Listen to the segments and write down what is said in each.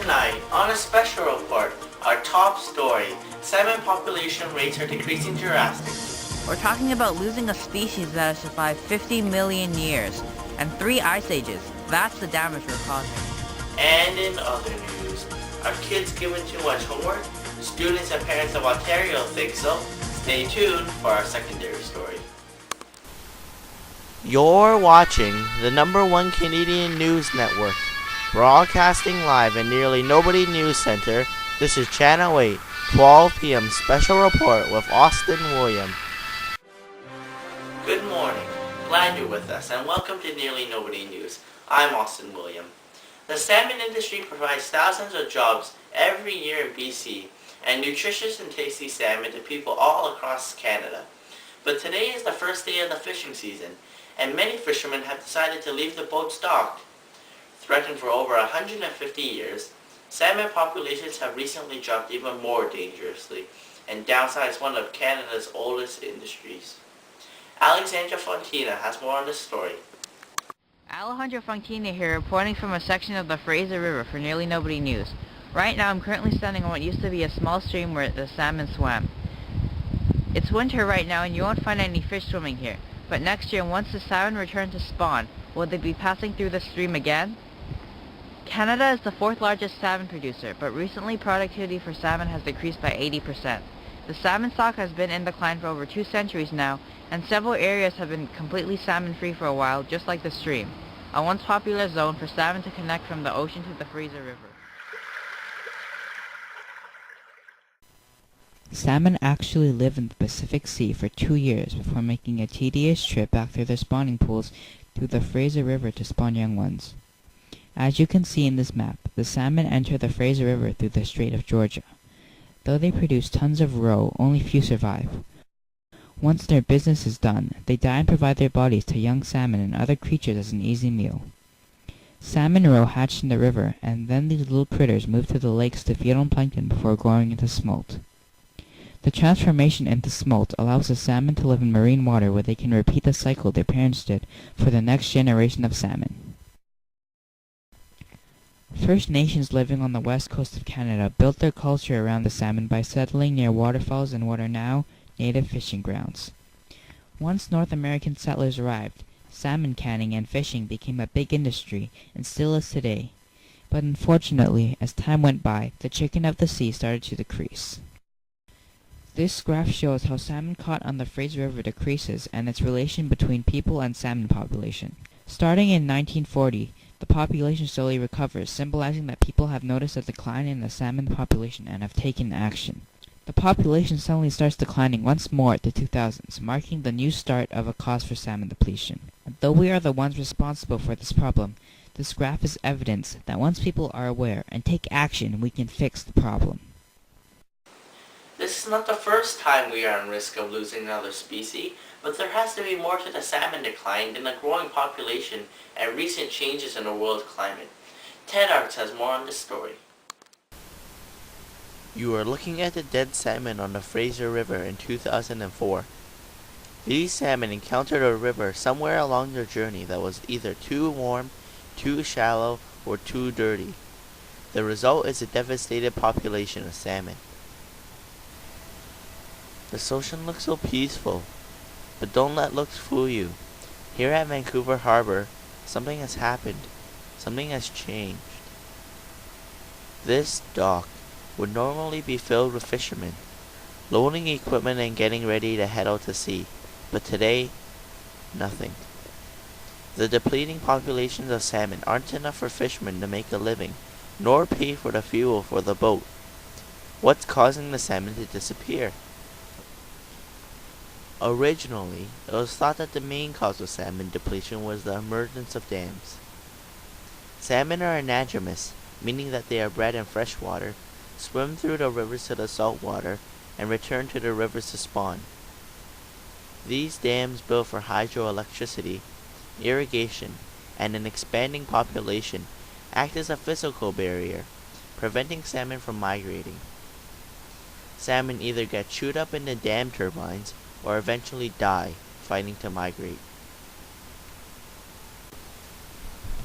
Tonight, on a special report, our top story, salmon population rates are decreasing drastically. We're talking about losing a species that has survived 50 million years and 3 ice ages. That's the damage we're causing. And in other news, are kids given too much homework? Students and parents of Ontario think so. Stay tuned for our secondary story. You're watching the #1 Canadian news network, broadcasting live in Nearly Nobody News Center. This is Channel 8, 12 p.m. special report with Austin William. Good morning. Glad you're with us and welcome to Nearly Nobody News. I'm Austin William. The salmon industry provides thousands of jobs every year in BC and nutritious and tasty salmon to people all across Canada. But today is the first day of the fishing season, and many fishermen have decided to leave the boats docked. Threatened for over 150 years, salmon populations have recently dropped even more dangerously and downsized one of Canada's oldest industries. Alexandra Fontina has more on this story. Alejandro Fontina here, reporting from a section of the Fraser River for Nearly Nobody News. Right now I'm currently standing on what used to be a small stream where the salmon swam. It's winter right now and you won't find any fish swimming here, but next year once the salmon return to spawn, will they be passing through the stream again? Canada is the 4th largest salmon producer, but recently productivity for salmon has decreased by 80%. The salmon stock has been in decline for over 2 centuries now, and several areas have been completely salmon-free for a while, just like the stream, a once popular zone for salmon to connect from the ocean to the Fraser River. Salmon actually live in the Pacific Sea for 2 years before making a tedious trip back through their spawning pools to the Fraser River to spawn young ones. As you can see in this map, the salmon enter the Fraser River through the Strait of Georgia. Though they produce tons of roe, only few survive. Once their business is done, they die and provide their bodies to young salmon and other creatures as an easy meal. Salmon roe hatch in the river, and then these little critters move to the lakes to feed on plankton before growing into smolt. The transformation into smolt allows the salmon to live in marine water where they can repeat the cycle their parents did for the next generation of salmon. First Nations living on the west coast of Canada built their culture around the salmon by settling near waterfalls and what are now native fishing grounds. Once North American settlers arrived, salmon canning and fishing became a big industry and still is today. But unfortunately, as time went by, the chicken of the sea started to decrease. This graph shows how salmon caught on the Fraser River decreases and its relation between people and salmon population. Starting in 1940, the population slowly recovers, symbolizing that people have noticed a decline in the salmon population and have taken action. The population suddenly starts declining once more at the 2000s, marking the new start of a cause for salmon depletion. And though we are the ones responsible for this problem, this graph is evidence that once people are aware and take action, we can fix the problem. This is not the first time we are at risk of losing another species, but there has to be more to the salmon decline than a growing population and recent changes in the world climate. Ted Arts has more on this story. You are looking at the dead salmon on the Fraser River in 2004. These salmon encountered a river somewhere along their journey that was either too warm, too shallow, or too dirty. The result is a devastated population of salmon. This ocean looks so peaceful, but don't let looks fool you. Here at Vancouver Harbor, something has happened. Something has changed. This dock would normally be filled with fishermen, loading equipment and getting ready to head out to sea, but today, nothing. The depleting populations of salmon aren't enough for fishermen to make a living, nor pay for the fuel for the boat. What's causing the salmon to disappear? Originally, it was thought that the main cause of salmon depletion was the emergence of dams. Salmon are anadromous, meaning that they are bred in fresh water, swim through the rivers to the salt water, and return to the rivers to spawn. These dams built for hydroelectricity, irrigation, and an expanding population act as a physical barrier, preventing salmon from migrating. Salmon either get chewed up in the dam turbines or eventually die fighting to migrate.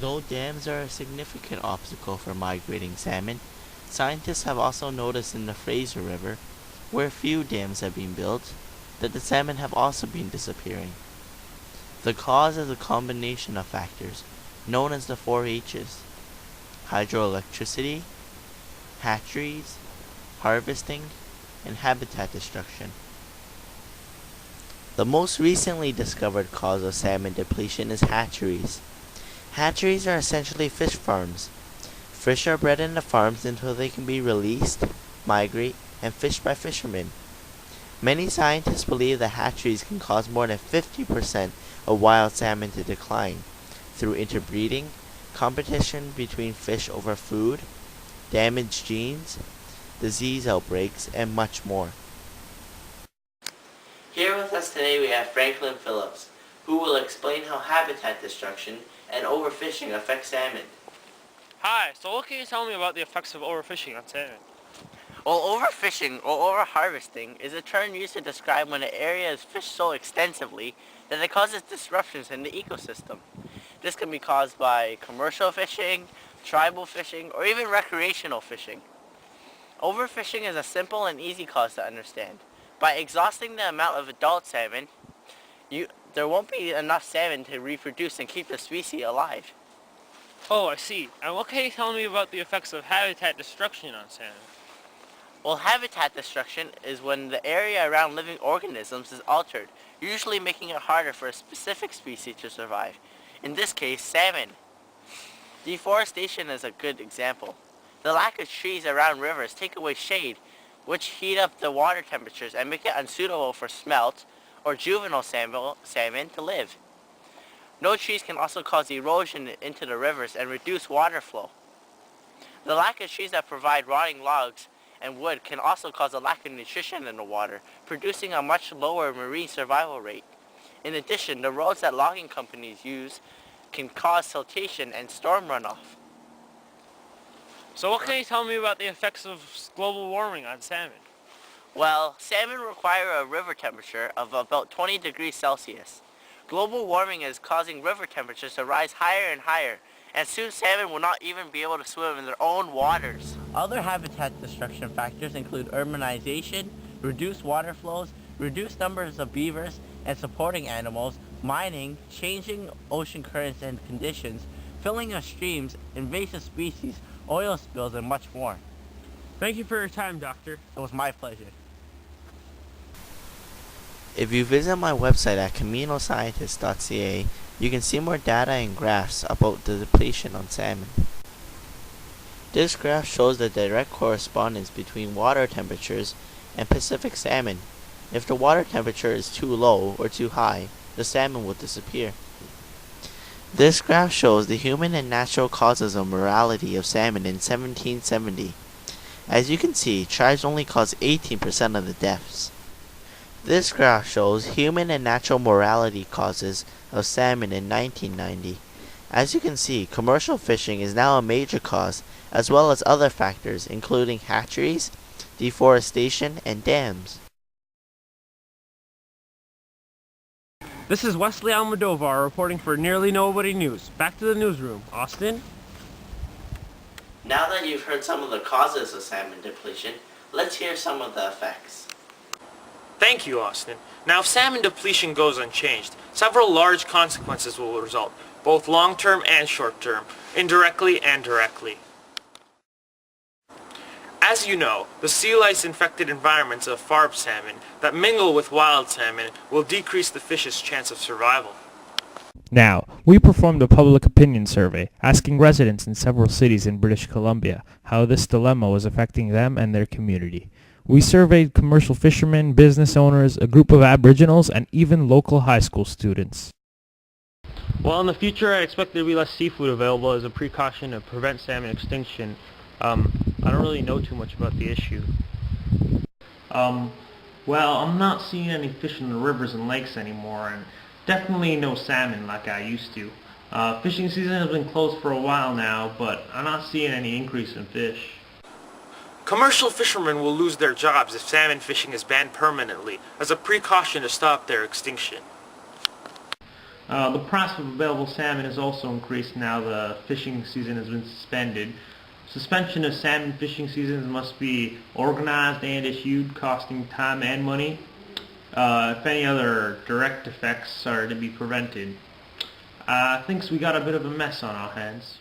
Though dams are a significant obstacle for migrating salmon, scientists have also noticed in the Fraser River, where few dams have been built, that the salmon have also been disappearing. The cause is a combination of factors, known as the 4 H's: hydroelectricity, hatcheries, harvesting, and habitat destruction. The most recently discovered cause of salmon depletion is hatcheries. Hatcheries are essentially fish farms. Fish are bred in the farms until they can be released, migrate, and fished by fishermen. Many scientists believe that hatcheries can cause more than 50% of wild salmon to decline through interbreeding, competition between fish over food, damaged genes, disease outbreaks, and much more. Here with us today we have Franklin Phillips, who will explain how habitat destruction and overfishing affect salmon. Hi, so what can you tell me about the effects of overfishing on salmon? Well, overfishing or overharvesting is a term used to describe when an area is fished so extensively that it causes disruptions in the ecosystem. This can be caused by commercial fishing, tribal fishing, or even recreational fishing. Overfishing is a simple and easy cause to understand. By exhausting the amount of adult salmon, there won't be enough salmon to reproduce and keep the species alive. Oh, I see. And what can you tell me about the effects of habitat destruction on salmon? Well, habitat destruction is when the area around living organisms is altered, usually making it harder for a specific species to survive. In this case, salmon. Deforestation is a good example. The lack of trees around rivers take away shade, which heat up the water temperatures and make it unsuitable for smelt or juvenile salmon to live. No trees can also cause erosion into the rivers and reduce water flow. The lack of trees that provide rotting logs and wood can also cause a lack of nutrition in the water, producing a much lower marine survival rate. In addition, the roads that logging companies use can cause siltation and storm runoff. So what can you tell me about the effects of global warming on salmon? Well, salmon require a river temperature of about 20 degrees Celsius. Global warming is causing river temperatures to rise higher and higher, and soon salmon will not even be able to swim in their own waters. Other habitat destruction factors include urbanization, reduced water flows, reduced numbers of beavers and supporting animals, mining, changing ocean currents and conditions, filling of streams, invasive species, oil spills, and much more. Thank you for your time, Doctor. It was my pleasure. If you visit my website at caminoscientist.ca, you can see more data and graphs about the depletion on salmon. This graph shows the direct correspondence between water temperatures and Pacific salmon. If the water temperature is too low or too high, the salmon will disappear. This graph shows the human and natural causes of mortality of salmon in 1770. As you can see, tribes only caused 18% of the deaths. This graph shows human and natural mortality causes of salmon in 1990. As you can see, commercial fishing is now a major cause, as well as other factors including hatcheries, deforestation, and dams. This is Wesley Almodovar reporting for Nearly Nobody News. Back to the newsroom. Austin? Now that you've heard some of the causes of salmon depletion, let's hear some of the effects. Thank you, Austin. Now, if salmon depletion goes unchanged, several large consequences will result, both long-term and short-term, indirectly and directly. As you know, the sea lice-infected environments of farm salmon that mingle with wild salmon will decrease the fish's chance of survival. Now, we performed a public opinion survey, asking residents in several cities in British Columbia how this dilemma was affecting them and their community. We surveyed commercial fishermen, business owners, a group of Aboriginals, and even local high school students. Well, in the future, I expect there to be less seafood available as a precaution to prevent salmon extinction. I don't really know too much about the issue. Well, I'm not seeing any fish in the rivers and lakes anymore, and definitely no salmon like I used to. Fishing season has been closed for a while now, but I'm not seeing any increase in fish. Commercial fishermen will lose their jobs if salmon fishing is banned permanently, as a precaution to stop their extinction. The price of available salmon has also increased now the fishing season has been suspended. Suspension of salmon fishing seasons must be organized and issued, costing time and money. If any other direct effects are to be prevented. I think we got a bit of a mess on our hands.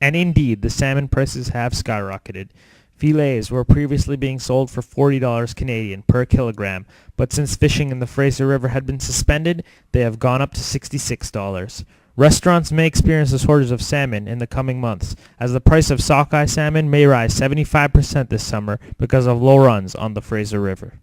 And indeed, the salmon prices have skyrocketed. Fillets were previously being sold for $40 Canadian per kilogram, but since fishing in the Fraser River had been suspended, they have gone up to $66. Restaurants may experience a shortage of salmon in the coming months, as the price of sockeye salmon may rise 75% this summer because of low runs on the Fraser River.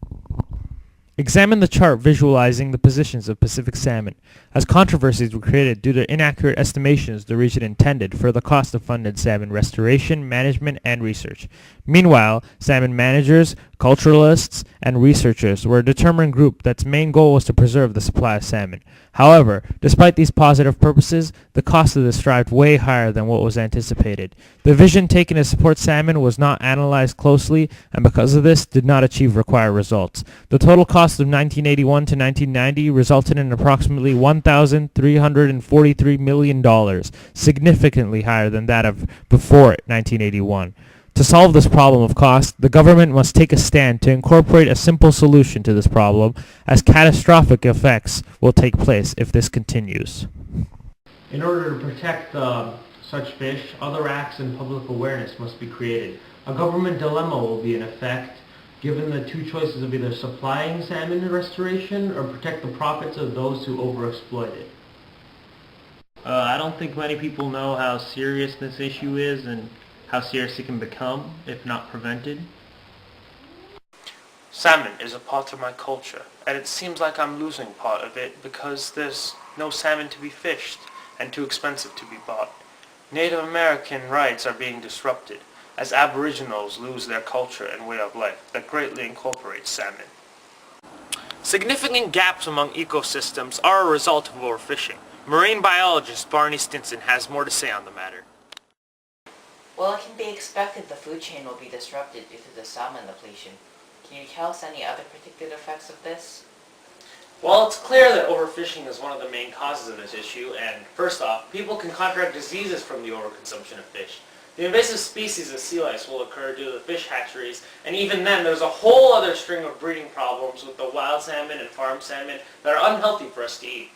Examine the chart visualizing the positions of Pacific salmon, as controversies were created due to inaccurate estimations the region intended for the cost of funded salmon restoration, management, and research. Meanwhile, salmon managers, culturalists, and researchers were a determined group that's main goal was to preserve the supply of salmon. However, despite these positive purposes, the cost of this thrived way higher than what was anticipated. The vision taken to support salmon was not analyzed closely, and because of this, did not achieve required results. The total cost of 1981 to 1990 resulted in approximately $1,343 million, significantly higher than that of before 1981. To solve this problem of cost, the government must take a stand to incorporate a simple solution to this problem, as catastrophic effects will take place if this continues. In order to protect such fish, other acts and public awareness must be created. A government dilemma will be in effect, given the two choices of either supplying salmon restoration or protect the profits of those who overexploit it. I don't think many people know how serious this issue is and how serious it can become if not prevented. Salmon is a part of my culture, and it seems like I'm losing part of it because there's no salmon to be fished and too expensive to be bought. Native American rights are being disrupted as Aboriginals lose their culture and way of life that greatly incorporates salmon. Significant gaps among ecosystems are a result of overfishing. Marine biologist Barney Stinson has more to say on the matter. Well, it can be expected the food chain will be disrupted due to the salmon depletion. Can you tell us any other particular effects of this? Well, it's clear that overfishing is one of the main causes of this issue, and first off, people can contract diseases from the overconsumption of fish. The invasive species of sea lice will occur due to the fish hatcheries, and even then there's a whole other string of breeding problems with the wild salmon and farm salmon that are unhealthy for us to eat.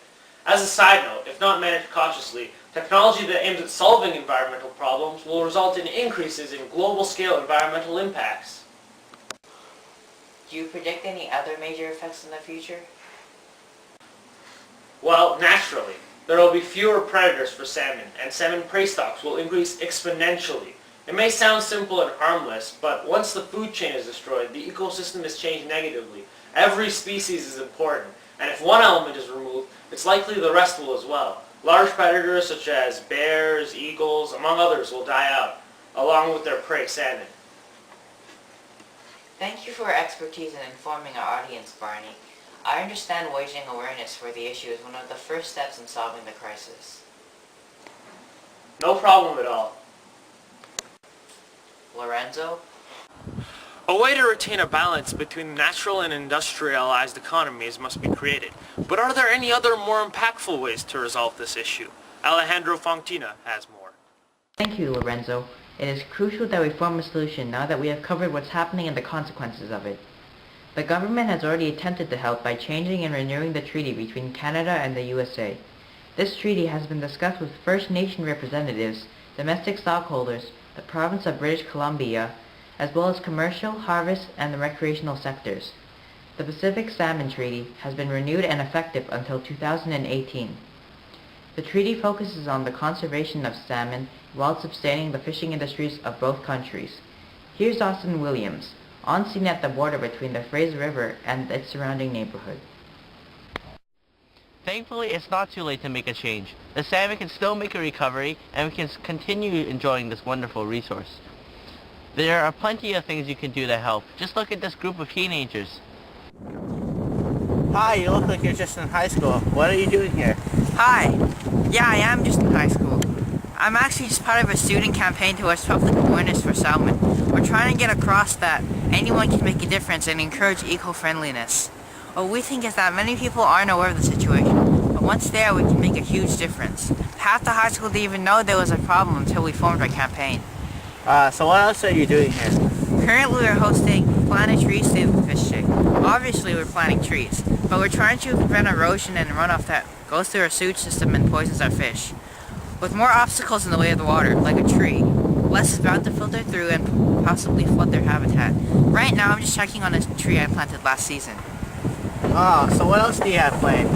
As a side note, if not managed cautiously, technology that aims at solving environmental problems will result in increases in global-scale environmental impacts. Do you predict any other major effects in the future? Well, naturally, there will be fewer predators for salmon, and salmon prey stocks will increase exponentially. It may sound simple and harmless, but once the food chain is destroyed, the ecosystem is changed negatively. Every species is important, and if one element is removed, it's likely the rest will as well. Large predators such as bears, eagles, among others will die out, along with their prey salmon. Thank you for your expertise in informing our audience, Barney. I understand raising awareness for the issue is one of the first steps in solving the crisis. No problem at all. Lorenzo? A way to retain a balance between natural and industrialized economies must be created. But are there any other more impactful ways to resolve this issue? Alejandro Fontina has more. Thank you, Lorenzo. It is crucial that we form a solution now that we have covered what's happening and the consequences of it. The government has already attempted to help by changing and renewing the treaty between Canada and the USA. This treaty has been discussed with First Nation representatives, domestic stockholders, the province of British Columbia, as well as commercial, harvest, and the recreational sectors. The Pacific Salmon Treaty has been renewed and effective until 2018. The treaty focuses on the conservation of salmon while sustaining the fishing industries of both countries. Here's Austin Williams, on scene at the border between the Fraser River and its surrounding neighborhood. Thankfully, it's not too late to make a change. The salmon can still make a recovery, and we can continue enjoying this wonderful resource. There are plenty of things you can do to help. Just look at this group of teenagers. Hi, you look like you're just in high school. What are you doing here? Hi. Yeah, I am just in high school. I'm actually just part of a student campaign towards public awareness for salmon. We're trying to get across that anyone can make a difference and encourage eco-friendliness. What we think is that many people aren't aware of the situation, but once there we can make a huge difference. Half the high school didn't even know there was a problem until we formed our campaign. So what else are you doing here? Currently we're hosting Plant a Tree, Save the Fish Day. Obviously we're planting trees, but we're trying to prevent erosion and runoff that goes through our sewage system and poisons our fish. With more obstacles in the way of the water, like a tree, less is bound to filter through and possibly flood their habitat. Right now I'm just checking on a tree I planted last season. Oh, so what else do you have planned?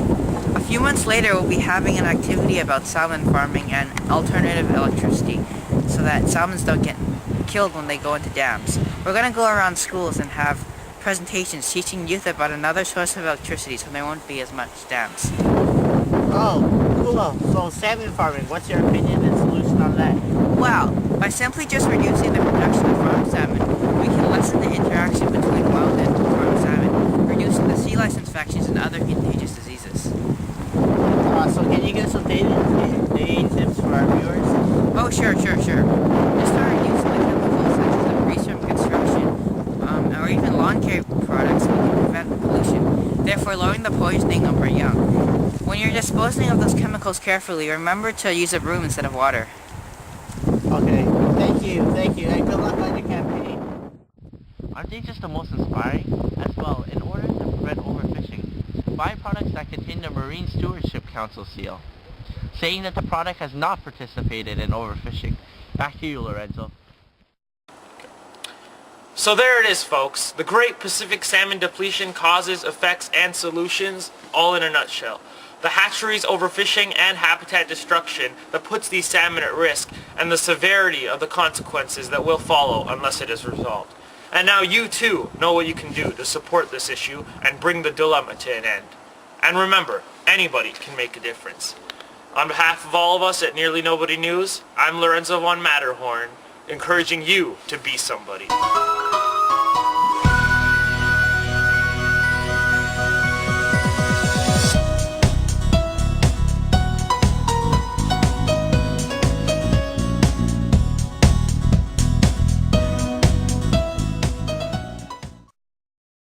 A few months later we'll be having an activity about salmon farming and alternative electricity so that salmons don't get killed when they go into dams. We're going to go around schools and have presentations teaching youth about another source of electricity so there won't be as much dams. Oh, cool. So salmon farming, what's your opinion and solution on that? Well, by simply just reducing the production of farmed salmon, we can lessen the interaction between wild and farmed salmon, reducing the sea lice infections and other contagious diseases. So can you give some dating tips for our viewers? Oh, sure. Just start reducing the chemicals such as the grease from construction, or even lawn care products we can prevent pollution, therefore lowering the poisoning of our young. When you're disposing of those chemicals carefully, remember to use a broom instead of water. Okay, thank you, and good luck on your campaign. Aren't they just the most inspiring? As well, in order to prevent overfishing, buy products that contain the Marine Stewardship Council seal, saying that the product has not participated in overfishing. Back to you, Lorenzo. So there it is, folks. The Great Pacific Salmon Depletion causes, effects, and solutions, all in a nutshell. The hatcheries overfishing and habitat destruction that puts these salmon at risk, and the severity of the consequences that will follow unless it is resolved. And now you too know what you can do to support this issue and bring the dilemma to an end. And remember, anybody can make a difference. On behalf of all of us at Nearly Nobody News, I'm Lorenzo von Matterhorn, encouraging you to be somebody.